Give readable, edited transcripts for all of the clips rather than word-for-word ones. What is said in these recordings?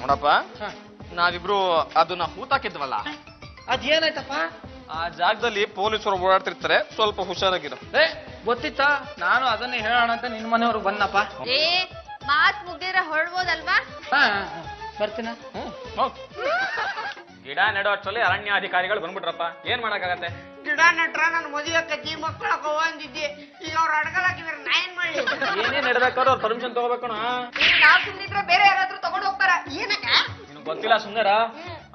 ನೋಡಪ್ಪ, ನಾವಿಬ್ರು ಅದನ್ನ ಹೂತಾಕಿದ್ವಲ್ಲ, ಅದೇನಾಯ್ತಪ್ಪ? ಆ ಜಾಗದಲ್ಲಿ ಪೊಲೀಸರು ಓಡಾಡ್ತಿರ್ತಾರೆ, ಸ್ವಲ್ಪ ಹುಷಾರಾಗಿರು. ಗೊತ್ತಿತ್ತಾ? ನಾನು ಅದನ್ನೇ ಹೇಳೋಣ ಅಂತ ನಿನ್ ಮನೆಯವ್ರು ಬಂದಪ್ಪ. ಮಾತ್ ಮುಗಿದ್ರೆ ಹೊರಡ್ಬೋದಲ್ವಾ? ಬರ್ತೀನ. ಗಿಡ ನೆಡೋ ಅಷ್ಟರಲ್ಲಿ ಅರಣ್ಯಾಧಿಕಾರಿಗಳು ಬಂದ್ಬಿಟ್ರಪ್ಪ. ಏನ್ ಮಾಡಕ್ಕಾಗತ್ತೆ? ಗಿಡ ನೆಟ್ರ ನನ್ ಮದುವೆ ಕತ್ತಿ ಮಕ್ಕಳ ಅಂದಿದ್ದೆ. ಈಗ ಅವ್ರು ಅಡಗಲ್ ಹಾಕಿದ್ರೆ ನಾ ಏನ್ ಮಾಡ್ಲಿ? ಏನೇನ್ ನೆಡ್ಬೇಕಾದ್ರೂ ಅವ್ರ ಪರ್ಮಿಷನ್ ತಗೋಬೇಕು. ನಾವ್ ಸುಮ್ನಿದ್ರೆ ಬೇರೆ ಯಾರಾದ್ರೂ ತಗೊಂಡ್ ಹೋಗ್ತಾರ. ಏನಕ್ಕ ನಿನಗ್ ಗೊತ್ತಿಲ್ಲ ಸುಂದರ,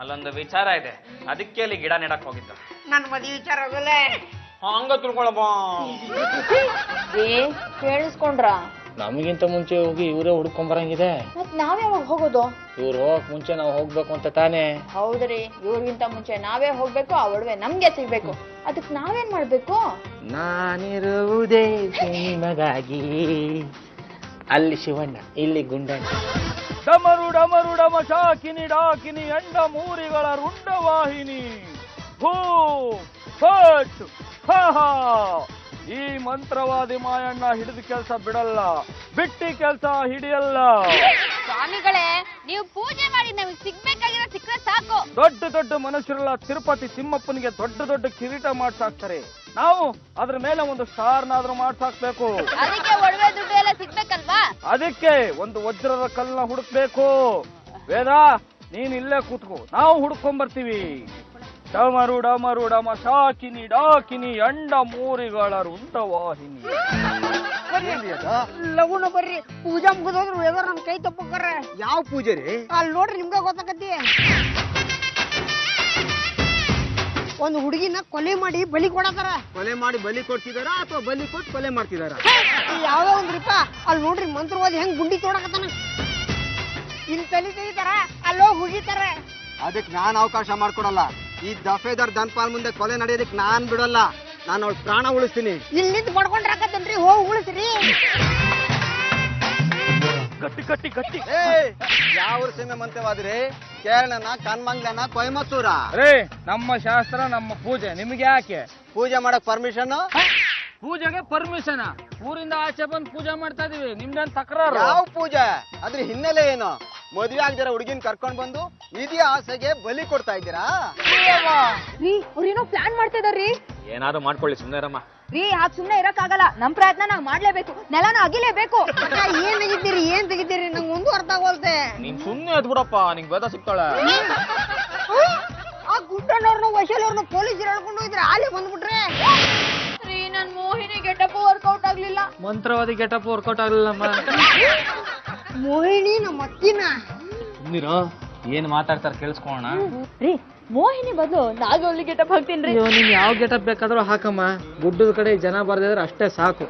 ಅಲ್ಲೊಂದು ವಿಚಾರ ಇದೆ, ಅದಕ್ಕೆ ಅಲ್ಲಿ ಗಿಡ ನೆಡಕ್ ಹೋಗಿದ್ದ. ನನ್ ಮದುವೆ ವಿಚಾರ ಆಗಲ್ಲ. ಹಂಗ ತಿಳ್ಕೊಳಪ್ಪ. ಕೇಳಿಸ್ಕೊಂಡ್ರ? ನಮಗಿಂತ ಮುಂಚೆ ಹೋಗಿ ಇವರೇ ಹುಡ್ಕೊಂಡ್ ಬರಂಗಿದೆ. ಮತ್ ನಾವ್ ಯಾವಾಗ ಹೋಗೋದು? ಇವ್ರು ಹೋಗಕ್ ಮುಂಚೆ ನಾವು ಹೋಗ್ಬೇಕು ಅಂತ ತಾನೇ. ಹೌದ್ರಿ, ಇವ್ರಿಗಿಂತ ಮುಂಚೆ ನಾವೇ ಹೋಗ್ಬೇಕು, ಆ ಒಡವೆ ನಮ್ಗೆ ಸಿಗ್ಬೇಕು. ಅದಕ್ ನಾವೇನ್ ಮಾಡ್ಬೇಕು? ನಾನಿರುವುದೇ ನಿಮಗಾಗಿ. ಅಲ್ಲಿ ಶಿವಣ್ಣ, ಇಲ್ಲಿ ಗುಂಡಣ್ಣ. ಡಮರು ಡಮರು ಡಮ ಶಾಕಿನಿ ಡಾಕಿನಿ ಎಂಡ ಮೂರಿಗಳ ರುಂಡವಾಹಿನಿ. ಹೂ ಫಟ್ ಹಾ. ಈ ಮಂತ್ರವಾದಿ ಮಾಯಣ್ಣ ಹಿಡಿದ ಕೆಲಸ ಬಿಡಲ್ಲ, ಬಿಟ್ಟಿ ಕೆಲಸ ಹಿಡಿಯಲ್ಲ. ಸ್ವಾಮಿಗಳೇ, ನೀವು ಪೂಜೆ ಮಾಡಿ ನಮಗೆ ಸಿಗ್ಬೇಕಾಗಿರೋ ಸಿಕ್ಕರೆ ಸಾಕು. ದೊಡ್ಡ ದೊಡ್ಡ ಮನುಷ್ಯರೆಲ್ಲ ತಿರುಪತಿ ತಿಮ್ಮಪ್ಪನಿಗೆ ದೊಡ್ಡ ದೊಡ್ಡ ಕಿರೀಟ ಮಾಡ್ಸಾಕ್ತಾರೆ. ನಾವು ಅದ್ರ ಮೇಲೆ ಒಂದು ಸ್ಟಾರ್ನಾದ್ರೂ ಮಾಡ್ಸಾಕ್ಬೇಕು. ಅದಕ್ಕೆ ಒಡವೆ ದುಡ್ಡು ಎಲ್ಲ ಸಿಗ್ಬೇಕಲ್ವಾ? ಅದಕ್ಕೆ ಒಂದು ವಜ್ರದ ಕಲ್ಲನ್ನ ಹುಡುಕ್ಬೇಕು. ವೇದ, ನೀನ್ ಇಲ್ಲೇ ಕೂತ್ಕೋ, ನಾವು ಹುಡ್ಕೊಂಡ್ ಬರ್ತೀವಿ. ಡಮರು ಡಮರು ಡಮ ಶಾಕಿನಿ ಡಾಕಿನಿ ಅಂಡ ಮೂರಿಗಳ ರುಂಡವಾಹಿನಿ. ಲಗುನ ಬರ್ರಿ, ಪೂಜಾ ಮುಗಿದೋದ್ರು ವೇದರ್ ನಮ್ ಕೈ ತಪ್ಪಕ್ಕಾರ. ಯಾವ ಪೂಜೆ ರೀ? ಅಲ್ಲಿ ನೋಡ್ರಿ, ನಿಮ್ಗೆ ಗೊತ್ತಾಗತ್ತಿ. ಒಂದು ಹುಡುಗಿನ ಕೊಲೆ ಮಾಡಿ ಬಲಿ ಕೊಡತಾರ. ಕೊಲೆ ಮಾಡಿ ಬಲಿ ಕೊಡ್ತಿದಾರ ಅಥವಾ ಬಲಿ ಕೊಟ್ಟು ಕೊಲೆ ಮಾಡ್ತಿದಾರ? ಯಾವ್ದೋ ಒಂದ್ರಿಪ್ಪ, ಅಲ್ಲಿ ನೋಡ್ರಿ ಮಂತ್ರವಾದಿ ಹೆಂಗ್ ಗುಂಡಿ ತೋಡಕತ್ತಾನ. ಇಲ್ಲಿ ತಲೆ ತೆಗಿತಾರ, ಅಲ್ಲೋಗಿ ಹುಗಿತಾರ. ಅದಕ್ಕೆ ನಾನ್ ಅವಕಾಶ ಮಾಡ್ಕೊಡಲ್ಲ. ಈ ದಫೇದಾರ್ ದನ್ಪಾಲ್ ಮುಂದೆ ಕೊಲೆ ನಡೆಯೋದಕ್ಕೆ ನಾನ್ ಬಿಡಲ್ಲ. ನಾನು ಅವ್ಳ ಪ್ರಾಣ ಉಳಿಸ್ತೀನಿ. ಇಲ್ಲಿ ನಿಂತು ಮಾಡ್ಕೊಂಡ್ರಾಕತ್ತೇನ್ರಿ, ಹೋಗಿ ಉಳಿಸ್ರಿ. ಗಟ್ಟಿ ಗಟ್ಟಿ ಗಟ್ಟಿ. ಯಾವ ಸೀಮೆ ಮಂತ್ರವಾದ್ರಿ? ಕೇರಳನ, ಕನ್ಮಂಗ್ಲನ, ಕೊಯಮತ್ತೂರ? ರೇ, ನಮ್ಮ ಶಾಸ್ತ್ರ ನಮ್ಮ ಪೂಜೆ, ನಿಮ್ಗೆ ಯಾಕೆ? ಪೂಜೆ ಮಾಡಕ್ ಪರ್ಮಿಷನ್? ಪೂಜೆಗೆ ಪರ್ಮಿಷನ್? ಊರಿಂದ ಆಚೆ ಬಂದು ಪೂಜೆ ಮಾಡ್ತಾ ಇದೀವಿ, ನಿಮ್ದೇನ್ ತಕರಾರು? ಯಾವ ಪೂಜೆ? ಅದ್ರ ಹಿನ್ನೆಲೆ ಏನು? ಮದ್ವೆ ಆಗದಿರ ಹುಡುಗಿನ ಕರ್ಕೊಂಡ್ ಬಂದು ನಿಧಿ ಆಸೆಗೆ ಬಲಿ ಕೊಡ್ತಾ ಇದ್ದೀರಾ? ರೀ, ಅವ್ರೇನೋ ಪ್ಲಾನ್ ಮಾಡ್ತಾ ಇದಾರ್ರಿ. ಏನಾದ್ರು ಮಾಡ್ಕೊಳ್ಳಿ ಸುಂದರಮ್ಮ. ರೀ, ಆಗ ಸುಮ್ನೆ ಇರಕ್ಕಾಗಲ್ಲ. ನಮ್ ಪ್ರಯತ್ನ ನಾವ್ ಮಾಡ್ಲೇಬೇಕು, ನೆಲನ ಅಗಿಲೇಬೇಕು. ಏನ್ ತೆಗಿದ್ದೀರಿ ನಂಗೆ ಒಂದು ಅರ್ಥ ಆಗೋಲ್ತೆ. ನೀನ್ ಸುಮ್ನೆ ಎದ್ಬಿಡಪ್ಪ, ನಿಂಗ್ ಬೇದ ಸಿಗ್ತಾಳೆ. ಆ ಗುಡ್ಡಣ್ಣವ್ರನ್ನ ವಶಲವ್ರನ್ನ ಪೊಲೀಸರು ಹೇಳ್ಕೊಂಡು ಹೋಗಿದ್ರೆ ಆಲೆ ಬಂದ್ಬಿಟ್ರೆ. ರೀ, ನನ್ ಮೋಹಿನಿ ಗೆಟಪ್ ವರ್ಕೌಟ್ ಆಗ್ಲಿಲ್ಲ. ಮಂತ್ರವಾದಿ ಗೆಟಪ್ ವರ್ಕೌಟ್ ಆಗ್ಲಿಲ್ಲಮ್ಮ. ಮೋಹಿನಿ ನಮ್ಮ ಅತ್ತಿನ. ಸುಮ್ನಿರೋ, ಏನ್ ಮಾತಾಡ್ತಾರ ಕೇಳಿಸ್ಕೋಣ. ರೀ, ಮೋಹಿನಿ ಬದಲು ನಾಗವಲ್ಲಿ ಗೆಟಪ್ ಹಾಕ್ತೀನಿ. ನೀನ್ ಯಾವ ಗೆಟಪ್ ಬೇಕಾದ್ರೂ ಹಾಕಮ್ಮ, ಗುಡ್ಡದ ಕಡೆ ಜನ ಬರ್ದಿದ್ರೆ ಅಷ್ಟೇ ಸಾಕು.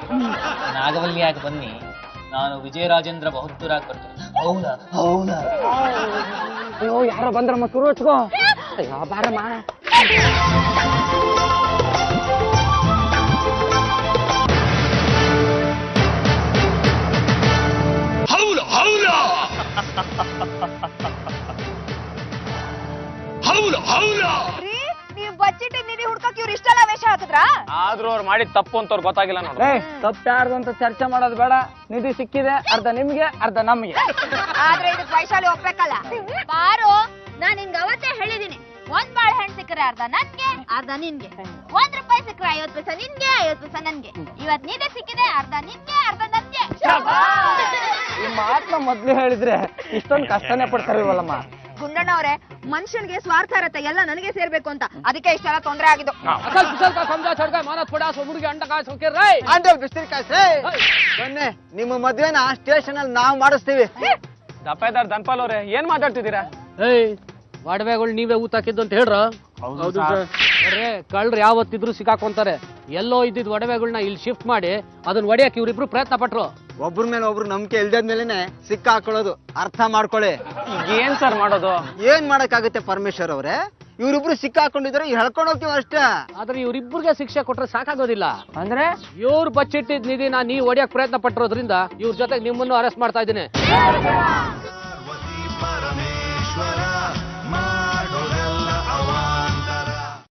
ನಾಗವಲ್ಲಿ ಯಾಕೆ ಬನ್ನಿ, ನಾನು ವಿಜಯರಾಜೇಂದ್ರ ಬಹುದ್ದೂರಾಗಿ ಬರ್ತೀನಿ. ಹೌದಾ ಹೌದಾ? ಅಯ್ಯೋ, ಯಾರೋ ಬಂದ್ರಮ್ಮ, ಶುರು ಹಚ್ಕೋ. ಅಯ್ಯೋ, ಬಾರಮ್ಮ. ನೀವು ಬಚ್ಚಿಟ್ಟು ನಿಧಿ ಹುಡ್ಕಕ್ ಇವ್ರು ಇಷ್ಟೆಲ್ಲ ವೇಷ ಹಾಕಿದ್ರಾ? ಆದ್ರೂ ಅವ್ರು ಮಾಡಿದ ತಪ್ಪು ಅಂತ ಅವ್ರು ಗೊತ್ತಾಗಿಲ್ಲ ನೋಡ್ರಿ. ತಪ್ಪು ಯಾರ್ದು ಅಂತ ಚರ್ಚೆ ಮಾಡೋದು ಬೇಡ. ನಿಧಿ ಸಿಕ್ಕಿದೆ, ಅರ್ಧ ನಿಮ್ಗೆ ಅರ್ಧ ನಮ್ಗೆ. ಆದ್ರೆ ಇದಕ್ ವೈಶಾಲಿ ಒಪ್ಬೇಕಲ್ಲ. ಬಾರು, ನಾನ್ ನಿನ್ಗೆ ಅವತ್ತೇ ಹೇಳಿದೀನಿ, ಒಂದ್ ಬಾಳೆಹಣ್ಣು ಸಿಕ್ಕರೆ ಅರ್ಧ ನನ್ಗೆ ಅರ್ಧ ನಿನ್ಗೆ, ₹1 ಸಿಕ್ಕರೆ 50 ಪೈಸೆ ನಿನ್ಗೆ 50 ಪೈಸೆ ನನ್ಗೆ. ಇವತ್ ನಿಧಿ ಸಿಕ್ಕಿದೆ, ಅರ್ಧ ನಿನ್ಗೆ ಅರ್ಧ ನನ್ಗೆ. ಈ ಮಾತನ್ನ ಮೊದ್ಲು ಹೇಳಿದ್ರೆ ಇಷ್ಟೊಂದು ಕಷ್ಟನೇ ಪಡ್ತಾರಿಲ್ವಲ್ಲಮ್ಮ. ಗುಂಡಣ್ಣವ್ರೆ, ಮನುಷ್ಯನ್ಗೆ ಸ್ವಾರ್ಥ ಇರತ್ತೆ, ಎಲ್ಲ ನನಗೆ ಸೇರ್ಬೇಕು ಅಂತ, ಅದಕ್ಕೆ ಇಷ್ಟೆಲ್ಲ ತೊಂದ್ರೆ ಆಗಿದ್ದು. ಬನ್ನಿ, ನಿಮ್ಮ ಮದ್ವೆನ ಸ್ಟೇಷನ್ ಅಲ್ಲಿ ನಾವು ಮಾಡಿಸ್ತೀವಿ. ದಫೇದಾರ್ ದನ್ಪಾಲ್ ಅವ್ರೆ, ಏನ್ ಮಾತಾಡ್ತಿದ್ದೀರಾ? ಒಡವೆಗಳು ನೀವೇ ಊತಾಕಿದ್ದು ಅಂತ ಹೇಳ್ರ? ಹೌದು ಸರ್. ಕಳ್ರು ಯಾವತ್ತಿದ್ರು ಸಿಕ್ಕಾಕೊಂತಾರೆ. ಎಲ್ಲೋ ಇದ್ದಿದ್ ಒಡವೆಗಳನ್ನ ಇಲ್ಲಿ ಶಿಫ್ಟ್ ಮಾಡಿ ಅದನ್ನ ಒಡೆಯಕ್ ಇವ್ರಿಬ್ರು ಪ್ರಯತ್ನ ಪಟ್ರು. ಒಬ್ರ ಮೇಲೆ ಒಬ್ರು ನಂಬಿಕೆ ಇಲ್ದಾದ್ಮೇಲೆ ಸಿಕ್ಕ ಹಾಕೊಳ್ಳೋದು, ಅರ್ಥ ಮಾಡ್ಕೊಳ್ಳಿ. ಏನ್ ಸರ್ ಮಾಡೋದು? ಏನ್ ಮಾಡಕ್ಕಾಗುತ್ತೆ ಪರಮೇಶ್ವರ್ ಅವ್ರೆ? ಇವ್ರಿಬ್ರು ಸಿಕ್ಕ ಹಾಕೊಂಡಿದ್ರೆ ಹೇಳ್ಕೊಂಡು ಹೋಗ್ತೀವಿ ಅಷ್ಟೇ. ಆದ್ರೆ ಇವ್ರಿಬ್ರಿಗೆ ಶಿಕ್ಷೆ ಕೊಟ್ರೆ ಸಾಕಾಗೋದಿಲ್ಲ. ಅಂದ್ರೆ ಇವ್ರು ಬಚ್ಚಿಟ್ಟಿದ್ ನಿಧಿನ ನೀವು ಒಡೆಯಕ್ ಪ್ರಯತ್ನ ಪಟ್ಟಿರೋದ್ರಿಂದ ಇವ್ರ ಜೊತೆಗೆ ನಿಮ್ಮನ್ನು ಅರೆಸ್ಟ್ ಮಾಡ್ತಾ ಇದ್ದೀನಿ.